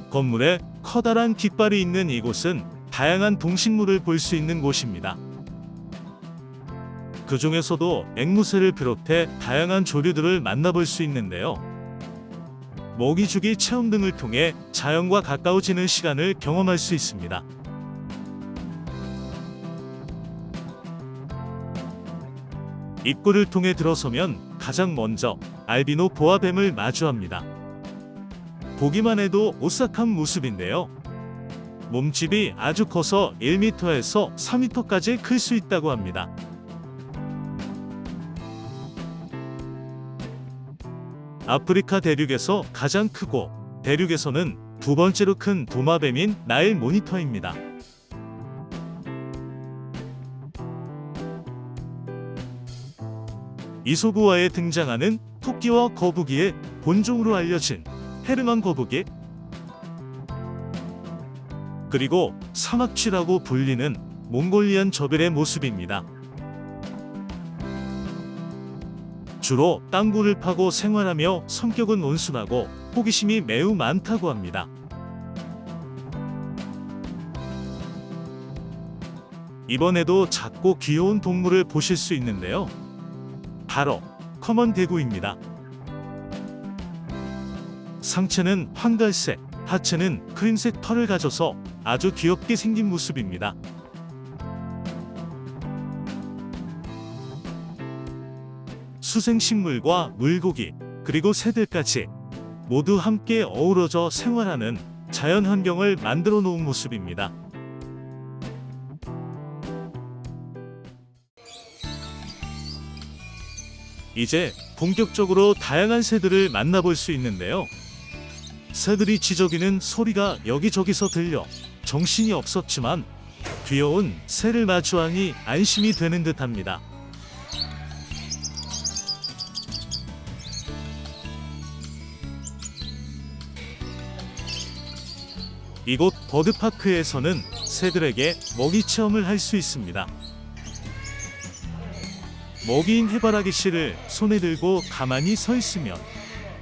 건물에 커다란 깃발이 있는 이곳은 다양한 동식물을 볼 수 있는 곳입니다. 그 중에서도 앵무새를 비롯해 다양한 조류들을 만나볼 수 있는데요. 먹이주기 체험 등을 통해 자연과 가까워지는 시간을 경험할 수 있습니다. 입구를 통해 들어서면 가장 먼저 알비노 보아뱀을 마주합니다. 보기만 해도 오싹한 모습인데요. 몸집이 아주 커서 1m에서 4m까지 클 수 있다고 합니다. 아프리카 대륙에서 가장 크고 대륙에서는 두 번째로 큰 도마뱀인 나일 모니터입니다. 이솝우화에 등장하는 토끼와 거북이의 본종으로 알려진 헤르만 거북이, 그리고 사막쥐라고 불리는 몽골리안 저벨의 모습입니다. 주로 땅굴을 파고 생활하며 성격은 온순하고 호기심이 매우 많다고 합니다. 이번에도 작고 귀여운 동물을 보실 수 있는데요. 바로 커먼 대구입니다. 상체는 황갈색, 하체는 크림색 털을 가져서 아주 귀엽게 생긴 모습입니다. 수생식물과 물고기, 그리고 새들까지 모두 함께 어우러져 생활하는 자연 환경을 만들어 놓은 모습입니다. 이제 본격적으로 다양한 새들을 만나볼 수 있는데요. 새들이 지저귀는 소리가 여기저기서 들려 정신이 없었지만 귀여운 새를 마주하니 안심이 되는 듯합니다. 이곳 버드파크에서는 새들에게 먹이 체험을 할 수 있습니다. 먹이인 해바라기 씨를 손에 들고 가만히 서 있으면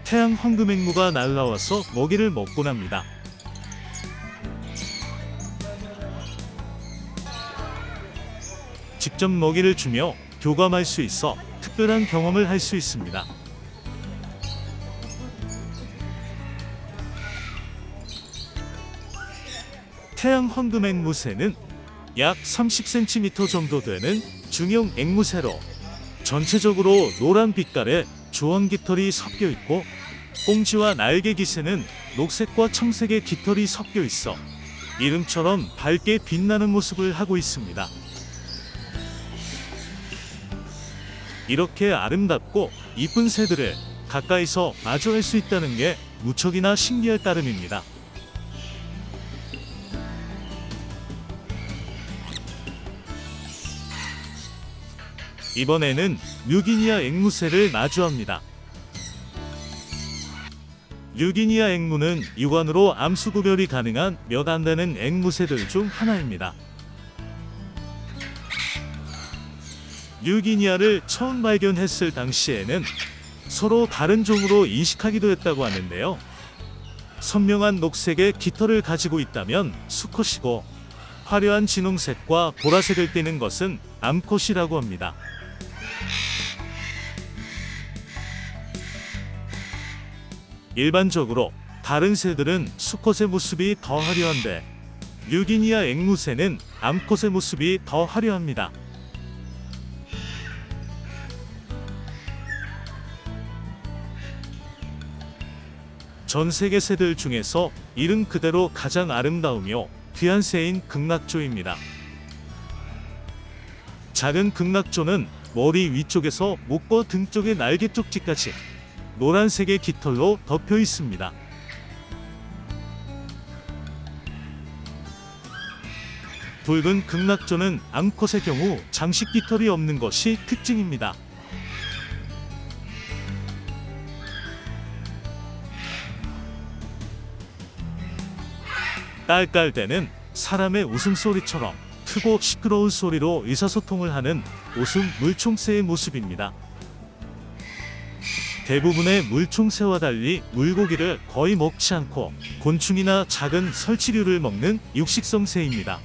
태양 황금앵무가 날아와서 먹이를 먹곤 합니다. 직접 먹이를 주며 교감할 수 있어 특별한 경험을 할 수 있습니다. 태양 황금앵무새는 약 30cm 정도 되는 중형 앵무새로 전체적으로 노란 빛깔에 주황 깃털이 섞여 있고 꽁지와 날개 깃에는 녹색과 청색의 깃털이 섞여 있어 이름처럼 밝게 빛나는 모습을 하고 있습니다. 이렇게 아름답고 이쁜 새들을 가까이서 마주할 수 있다는 게 무척이나 신기할 따름입니다. 이번에는 뉴기니아 앵무새를 마주합니다. 뉴기니아 앵무는 육안으로 암수 구별이 가능한 몇 안 되는 앵무새들 중 하나입니다. 뉴기니아를 처음 발견했을 당시에는 서로 다른 종으로 인식하기도 했다고 하는데요. 선명한 녹색의 깃털을 가지고 있다면 수컷이고 화려한 진홍색과 보라색을 띠는 것은 암컷이라고 합니다. 일반적으로 다른 새들은 수컷의 모습이 더 화려한데 뉴기니아 앵무새는 암컷의 모습이 더 화려합니다. 전 세계 새들 중에서 이름 그대로 가장 아름다우며 귀한 새인 극락조입니다. 작은 극락조는 머리 위쪽에서 목과 등 쪽의 날개 쪽지까지 노란색의 깃털로 덮여 있습니다. 붉은 극락조는 암컷의 경우 장식 깃털이 없는 것이 특징입니다. 깔깔대는 사람의 웃음소리처럼 크고 시끄러운 소리로 의사소통을 하는 웃음 물총새의 모습입니다. 대부분의 물총새와 달리 물고기를 거의 먹지 않고 곤충이나 작은 설치류를 먹는 육식성 새입니다.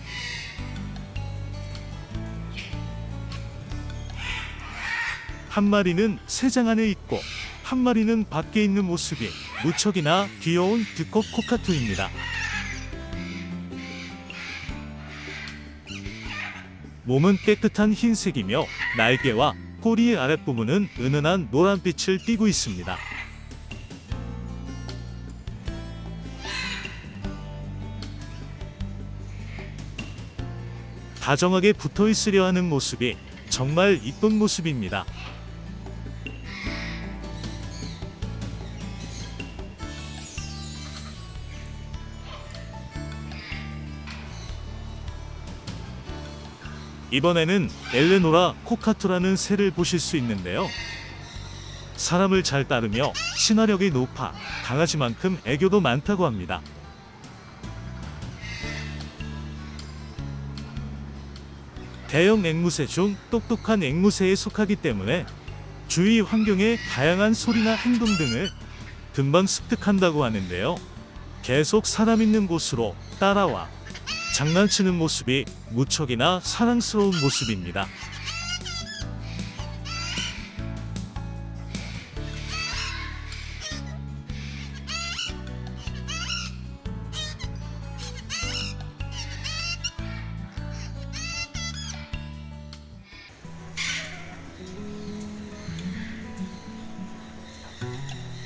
한 마리는 새장 안에 있고 한 마리는 밖에 있는 모습이 무척이나 귀여운 드컵 코카투입니다. 몸은 깨끗한 흰색이며 날개와 꼬리의 아랫부분은 은은한 노란빛을 띠고 있습니다. 다정하게 붙어 있으려 하는 모습이 정말 이쁜 모습입니다. 이번에는 엘레노라 코카투라는 새를 보실 수 있는데요. 사람을 잘 따르며 친화력이 높아 강아지만큼 애교도 많다고 합니다. 대형 앵무새 중 똑똑한 앵무새에 속하기 때문에 주위 환경의 다양한 소리나 행동 등을 금방 습득한다고 하는데요. 계속 사람 있는 곳으로 따라와 장난치는 모습이 무척이나 사랑스러운 모습입니다.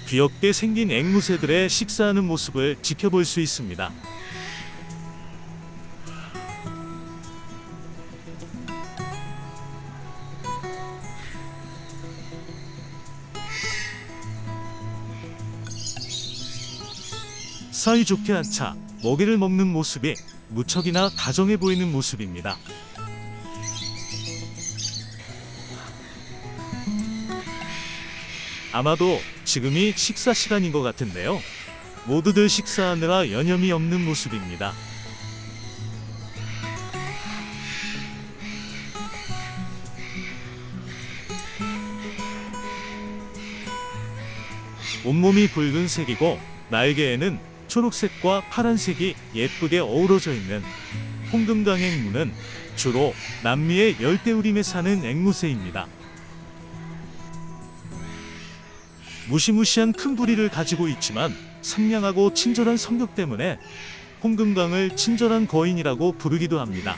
귀엽게 생긴 앵무새들의 식사하는 모습을 지켜볼 수 있습니다. 사이좋게 앉아 먹이를 먹는 모습이 무척이나 다정해 보이는 모습입니다. 아마도 지금이 식사 시간인 것 같은데요. 모두들 식사하느라 여념이 없는 모습입니다. 온몸이 붉은색이고 날개에는 초록색과 파란색이 예쁘게 어우러져 있는 홍금강 앵무는 주로 남미의 열대우림에 사는 앵무새입니다. 무시무시한 큰 부리를 가지고 있지만 상냥하고 친절한 성격 때문에 홍금강을 친절한 거인이라고 부르기도 합니다.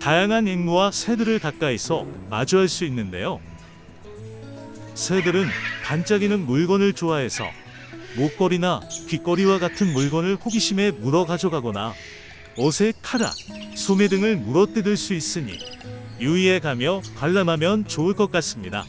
다양한 앵무와 새들을 가까이서 마주할 수 있는데요. 새들은 반짝이는 물건을 좋아해서 목걸이나 귀걸이와 같은 물건을 호기심에 물어 가져가거나 옷에 카라, 소매 등을 물어뜯을 수 있으니 유의해 가며 관람하면 좋을 것 같습니다.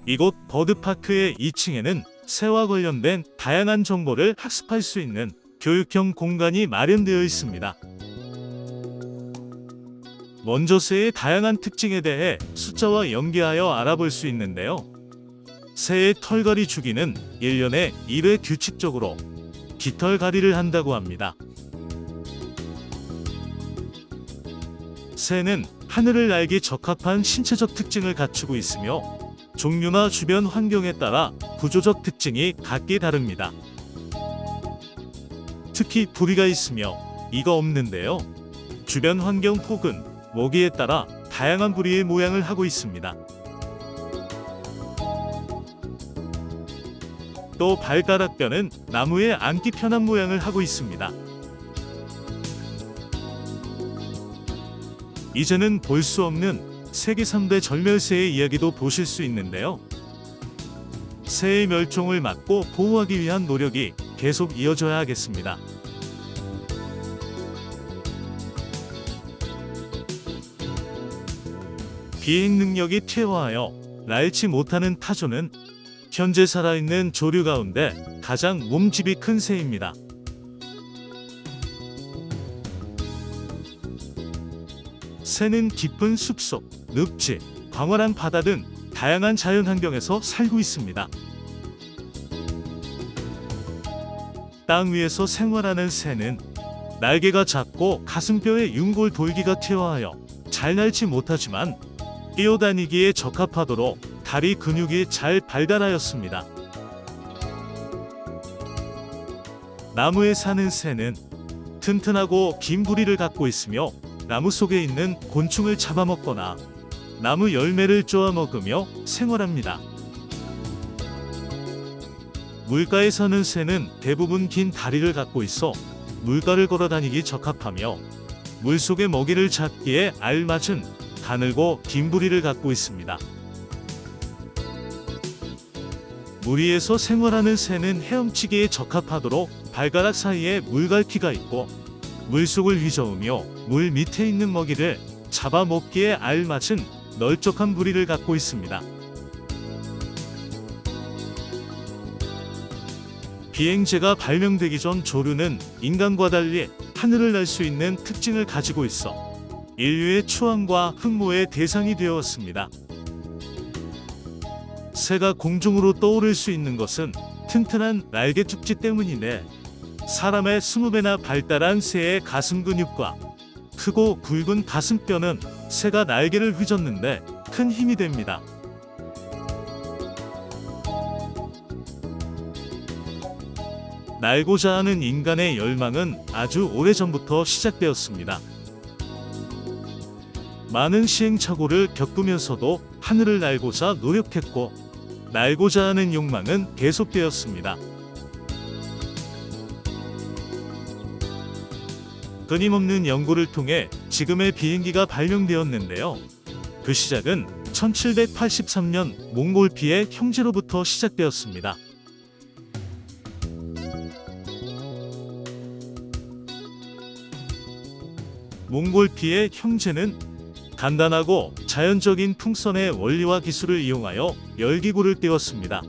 이곳 버드파크의 2층에는 새와 관련된 다양한 정보를 학습할 수 있는 교육형 공간이 마련되어 있습니다. 먼저 새의 다양한 특징에 대해 숫자와 연계하여 알아볼 수 있는데요. 새의 털갈이 주기는 1년에 1회 규칙적으로 깃털갈이를 한다고 합니다. 새는 하늘을 날기 적합한 신체적 특징을 갖추고 있으며 종류나 주변 환경에 따라 구조적 특징이 각기 다릅니다. 특히 부리가 있으며 이가 없는데요. 주변 환경 혹은 먹이에 따라 다양한 부리의 모양을 하고 있습니다. 또 발가락뼈는 나무에 앉기 편한 모양을 하고 있습니다. 이제는 볼 수 없는 세계 3대 절멸새의 이야기도 보실 수 있는데요. 새의 멸종을 막고 보호하기 위한 노력이 계속 이어져야 하겠습니다. 비행 능력이 퇴화하여 날지 못하는 타조는 현재 살아있는 조류 가운데 가장 몸집이 큰 새입니다. 새는 깊은 숲속, 늪지, 광활한 바다 등 다양한 자연환경에서 살고 있습니다. 땅 위에서 생활하는 새는 날개가 작고 가슴뼈에 융골 돌기가 튀어하여 잘 날지 못하지만 뛰어다니기에 적합하도록 다리 근육이 잘 발달하였습니다. 나무에 사는 새는 튼튼하고 긴 부리를 갖고 있으며 나무 속에 있는 곤충을 잡아먹거나 나무 열매를 쪼아 먹으며 생활합니다. 물가에 사는 새는 대부분 긴 다리를 갖고 있어 물가를 걸어다니기 적합하며 물속의 먹이를 잡기에 알맞은 가늘고 긴 부리를 갖고 있습니다. 물 위에서 생활하는 새는 헤엄치기에 적합하도록 발가락 사이에 물갈퀴가 있고 물속을 휘저으며 물 밑에 있는 먹이를 잡아먹기에 알맞은 널쩍한 부리를 갖고 있습니다. 비행제가 발명되기 전 조류는 인간과 달리 하늘을 날 수 있는 특징을 가지고 있어 인류의 추앙과 흠모의 대상이 되었습니다. 새가 공중으로 떠오를 수 있는 것은 튼튼한 날개 tuk지 때문인데 사람의 20배나 발달한 새의 가슴 근육과 크고 굵은 가슴뼈는 새가 날개를 휘젓는데 큰 힘이 됩니다. 날고자 하는 인간의 열망은 아주 오래전부터 시작되었습니다. 많은 시행착오를 겪으면서도 하늘을 날고자 노력했고 날고자 하는 욕망은 계속되었습니다. 끊임없는 연구를 통해 지금의 비행기가 발명되었는데요. 그 시작은 1783년 몽골피의 형제로부터 시작되었습니다. 몽골피의 형제는 간단하고 자연적인 풍선의 원리와 기술을 이용하여 열기구를 띄웠습니다.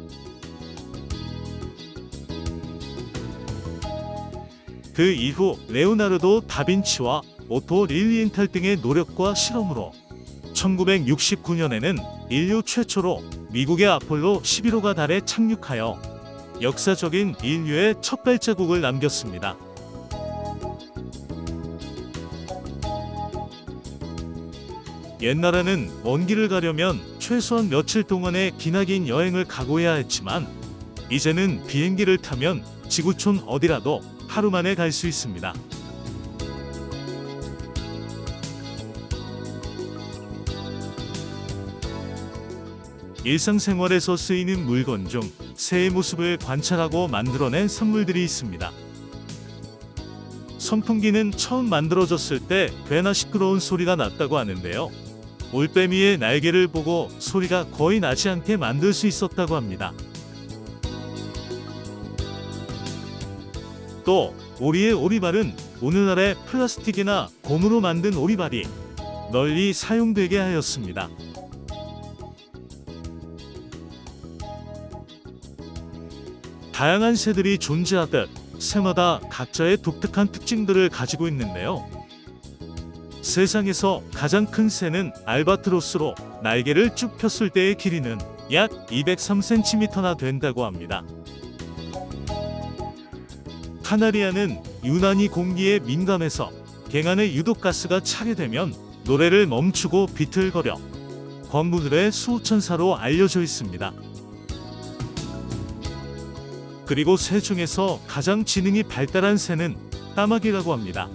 그 이후 레오나르도 다빈치와 오토 릴리엔탈 등의 노력과 실험으로 1969년에는 인류 최초로 미국의 아폴로 11호가 달에 착륙하여 역사적인 인류의 첫 발자국을 남겼습니다. 옛날에는 먼 길을 가려면 최소한 며칠 동안의 기나긴 여행을 각오해야 했지만 이제는 비행기를 타면 지구촌 어디라도 하루 만에 갈 수 있습니다. 일상생활에서 쓰이는 물건 중 새의 모습을 관찰하고 만들어낸 선물들이 있습니다. 선풍기는 처음 만들어졌을 때 꽤나 시끄러운 소리가 났다고 하는데요. 올빼미의 날개를 보고 소리가 거의 나지 않게 만들 수 있었다고 합니다. 또 오리의 오리발은 오늘날의 플라스틱이나 고무로 만든 오리발이 널리 사용되게 하였습니다. 다양한 새들이 존재하듯 새마다 각자의 독특한 특징들을 가지고 있는데요. 세상에서 가장 큰 새는 알바트로스로 날개를 쭉 폈을 때의 길이는 약 203cm나 된다고 합니다. 카나리아는 유난히 공기에 민감해서 갱안에 유독 가스가 차게 되면 노래를 멈추고 비틀거려 건물들의 수호천사로 알려져 있습니다. 그리고 새 중에서 가장 지능이 발달한 새는 까마귀라고 합니다.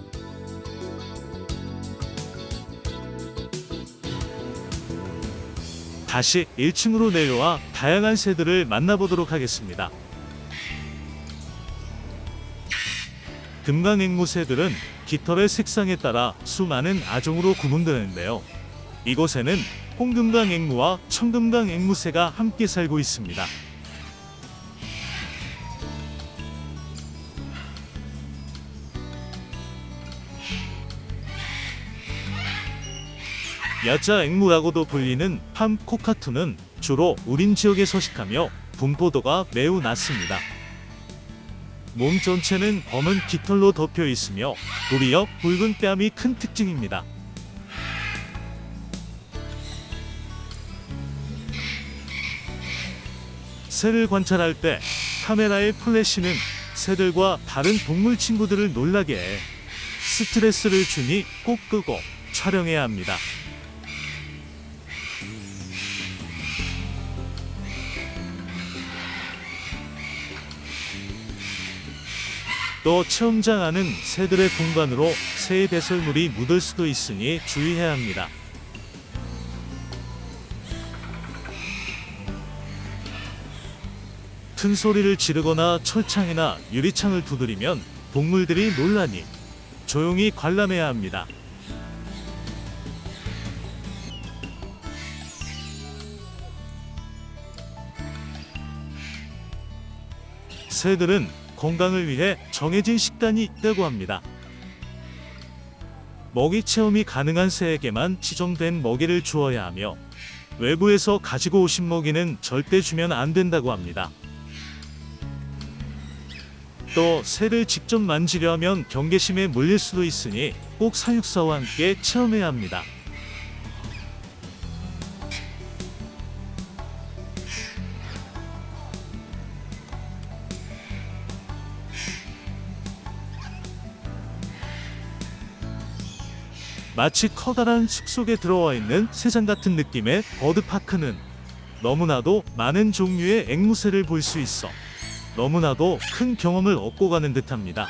다시 1층으로 내려와 다양한 새들을 만나보도록 하겠습니다. 금강앵무새들은 깃털의 색상에 따라 수많은 아종으로 구분되는데요. 이곳에는 홍금강앵무와 청금강앵무새가 함께 살고 있습니다. 야자앵무라고도 불리는 팜코카투는 주로 우림 지역에 서식하며 분포도가 매우 낮습니다. 몸 전체는 검은 깃털로 덮여 있으며 도리어 붉은 뺨이 큰 특징입니다. 새를 관찰할 때 카메라의 플래시는 새들과 다른 동물 친구들을 놀라게 해 스트레스를 주니 꼭 끄고 촬영해야 합니다. 또 체험장 안은 새들의 공간으로 새의 배설물이 묻을 수도 있으니 주의해야 합니다. 큰 소리를 지르거나 철창이나 유리창을 두드리면 동물들이 놀라니 조용히 관람해야 합니다. 새들은 건강을 위해 정해진 식단이 있다고 합니다. 먹이 체험이 가능한 새에게만 지정된 먹이를 주어야 하며 외부에서 가지고 오신 먹이는 절대 주면 안 된다고 합니다. 또 새를 직접 만지려 하면 경계심에 몰릴 수도 있으니 꼭 사육사와 함께 체험해야 합니다. 마치 커다란 숲속에 들어와 있는 새장 같은 느낌의 버드파크는 너무나도 많은 종류의 앵무새를 볼 수 있어 너무나도 큰 경험을 얻고 가는 듯합니다.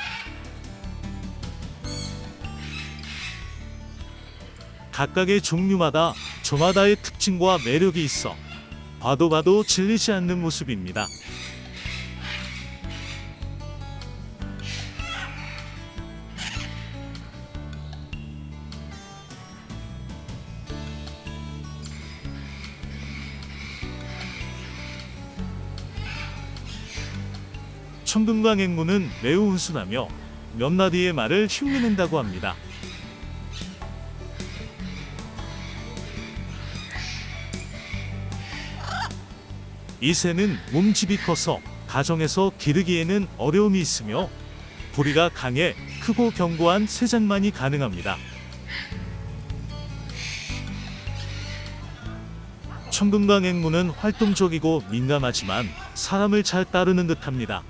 각각의 종류마다 저마다의 특징과 매력이 있어 봐도 질리지 않는 모습입니다. 청금강 앵무는 매우 온순하며 몇 마디의 말을 흉내낸다고 합니다. 이 새는 몸집이 커서 가정에서 기르기에는 어려움이 있으며 부리가 강해 크고 견고한 새장만이 가능합니다. 청금강 앵무는 활동적이고 민감하지만 사람을 잘 따르는 듯합니다.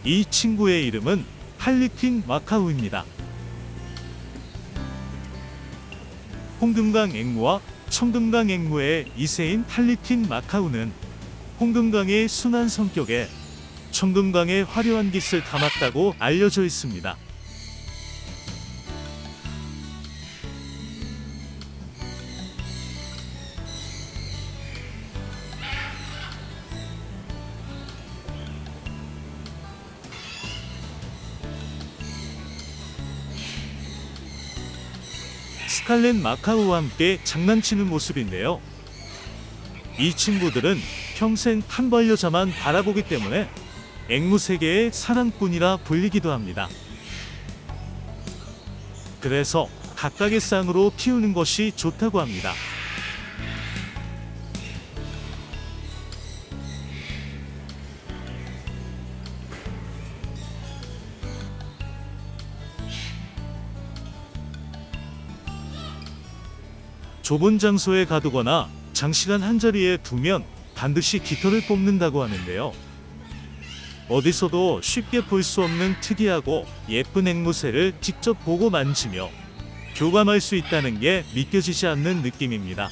이 친구의 이름은 할리퀸 마카우입니다. 홍금강 앵무와 청금강 앵무의 이세인 할리퀸 마카우는 홍금강의 순한 성격에 청금강의 화려한 깃을 담았다고 알려져 있습니다. 스칼렛 마카우와 함께 장난치는 모습인데요. 이 친구들은 평생 한 반려자만 바라보기 때문에 앵무세계의 사랑꾼이라 불리기도 합니다. 그래서 각각의 쌍으로 키우는 것이 좋다고 합니다. 좁은 장소에 가두거나 장시간 한자리에 두면 반드시 깃털을 뽑는다고 하는데요. 어디서도 쉽게 볼 수 없는 특이하고 예쁜 앵무새를 직접 보고 만지며 교감할 수 있다는 게 믿겨지지 않는 느낌입니다.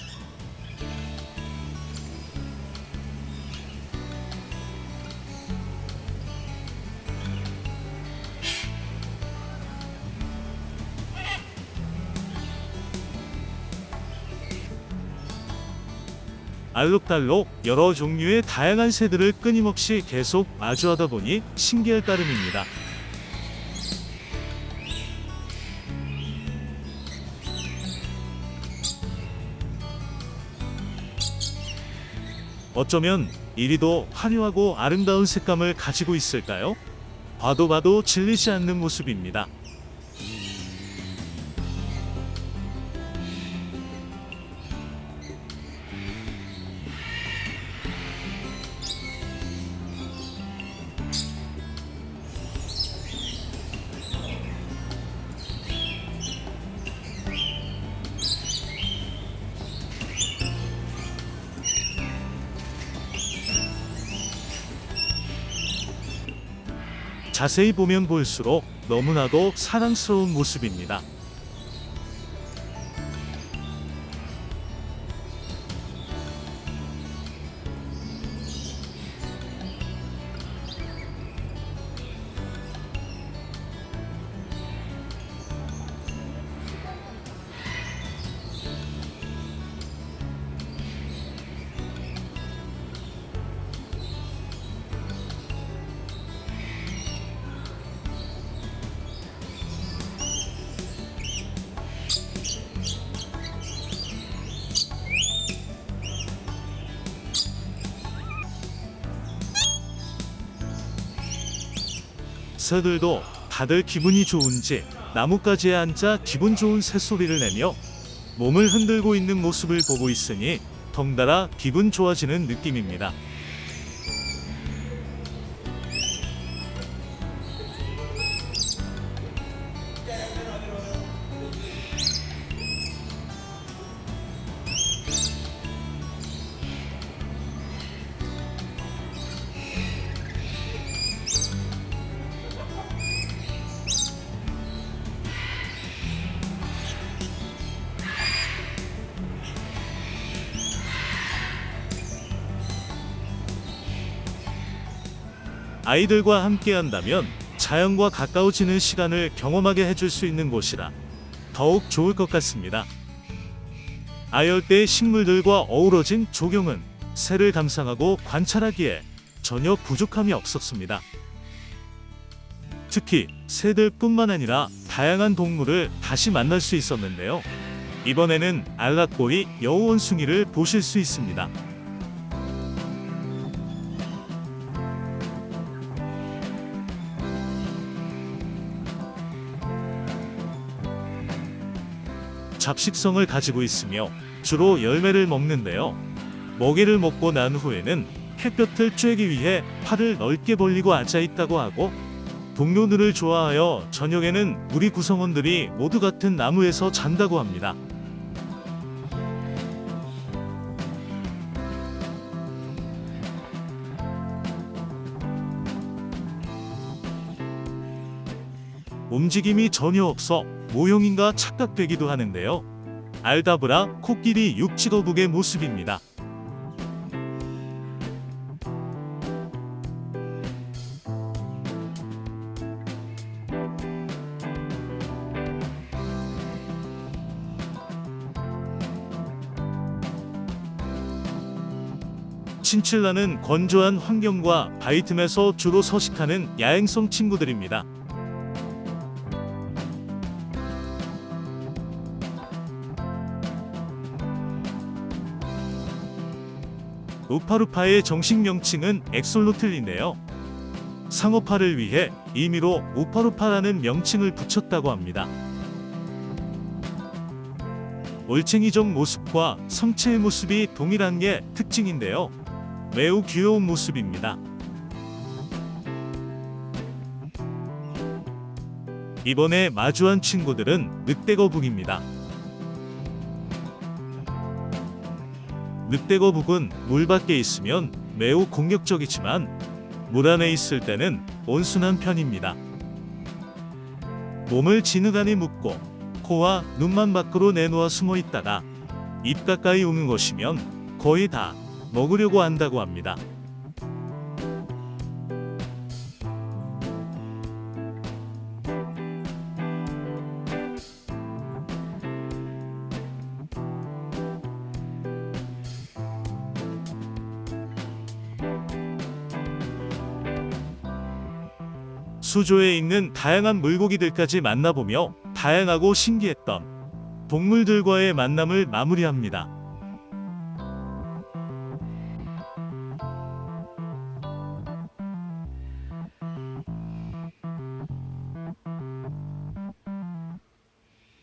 알록달록 여러 종류의 다양한 새들을 끊임없이 계속 마주하다 보니 신기할 따름입니다. 어쩌면 이리도 화려하고 아름다운 색감을 가지고 있을까요? 봐도 질리지 않는 모습입니다. 자세히 보면 볼수록 너무나도 사랑스러운 모습입니다. 새들도 다들 기분이 좋은지 나뭇가지에 앉아 기분 좋은 새소리를 내며 몸을 흔들고 있는 모습을 보고 있으니 덩달아 기분 좋아지는 느낌입니다. 아이들과 함께 한다면 자연과 가까워지는 시간을 경험하게 해줄 수 있는 곳이라 더욱 좋을 것 같습니다. 아열대의 식물들과 어우러진 조경은 새를 감상하고 관찰하기에 전혀 부족함이 없었습니다. 특히 새들뿐만 아니라 다양한 동물을 다시 만날 수 있었는데요. 이번에는 알락꼬리 여우원숭이를 보실 수 있습니다. 잡식성을 가지고 있으며 주로 열매를 먹는데요. 먹이를 먹고 난 후에는 햇볕을 쬐기 위해 팔을 넓게 벌리고 앉아 있다고 하고, 동료들을 좋아하여 저녁에는 우리 구성원들이 모두 같은 나무에서 잔다고 합니다. 움직임이 전혀 없어 모형인가 착각되기도 하는데요. 알다브라 코끼리 육지거북의 모습입니다. 친칠라는 건조한 환경과 바위 틈에서 주로 서식하는 야행성 친구들입니다. 우파루파의 정식 명칭은 엑솔로틀인데요. 상어파를 위해 임의로 우파루파라는 명칭을 붙였다고 합니다. 올챙이적 모습과 성체의 모습이 동일한 게 특징인데요. 매우 귀여운 모습입니다. 이번에 마주한 친구들은 늑대거북입니다. 늑대거북은 물 밖에 있으면 매우 공격적이지만 물 안에 있을 때는 온순한 편입니다. 몸을 진흙 안에 묻고 코와 눈만 밖으로 내놓아 숨어 있다가 입 가까이 오는 것이면 거의 다 먹으려고 한다고 합니다. 수조에 있는 다양한 물고기들까지 만나보며 다양하고 신기했던 동물들과의 만남을 마무리합니다.